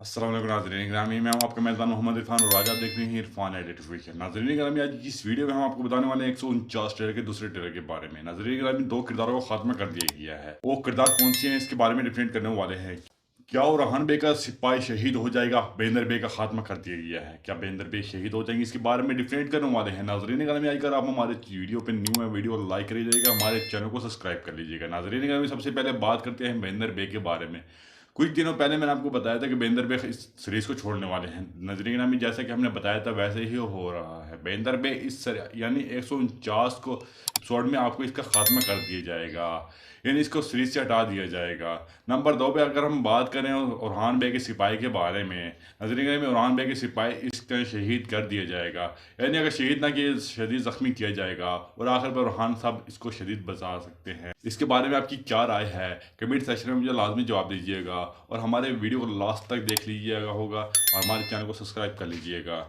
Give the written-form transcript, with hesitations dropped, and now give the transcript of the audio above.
अस्सलाम वालेकुम नाज़रीन ग्रामी, मैं हूं आपका मेज़बान मोहम्मद इरफान और आज आप देख रहे हैं इरफान एडिटिफिकेशन। नाज़रीन ग्रामी, आज की इस वीडियो में हम आपको बताने वाले हैं 149 ट्रेलर के दूसरे ट्रेलर के बारे में। नाज़रीन ग्रामी, दो किरदारों को खात्मा कर दिया गया है। वो किरदार कौन से हैं इसके बारे में डिफरेंट करने वाले हैं। क्या वो रहान बे का सिपाही शहीद हो जाएगा? बेंदर बे का खात्मा कर दिया गया है। क्या बेंदर बे शहीद हो जाएंगे? इसके बारे में डिफरेंट करने वाले हैं। नाज़रीन ग्रामी, अगर आप हमारे वीडियो पे न्यू है, वीडियो को लाइक कर लीजिएगा, हमारे चैनल को सब्सक्राइब कर लीजिएगा। नाज़रीन ग्रामी, सबसे पहले बात करते हैं बेंदर बे के बारे में। कुछ दिनों पहले मैंने आपको बताया था कि बेंदर बे इस सीरीज को छोड़ने वाले हैं। नजरी नामी, जैसा कि हमने बताया था वैसे ही हो रहा है। बेंदर बे यानी 149 को एपिसोड में आपको इसका खात्मा कर दिया जाएगा, यानी इसको सीरीज से हटा दिया जाएगा। नंबर 2 पे अगर हम बात करें ओरहान बे के सिपाही के बारे में, नजरी में ओरहान बे के सिपाही इसका शहीद कर दिया जाएगा, यानी अगर शहीद ना किए शदीद जख्मी किया जाएगा और आखिर पर ओरहान साहब इसको शदीद बचा सकते हैं। इसके बारे में आपकी क्या राय है? कमेंट सेक्शन में मुझे लाजमी जवाब दीजिएगा और हमारे वीडियो को लास्ट तक देख लीजिएगा होगा और हमारे चैनल को सब्सक्राइब कर लीजिएगा।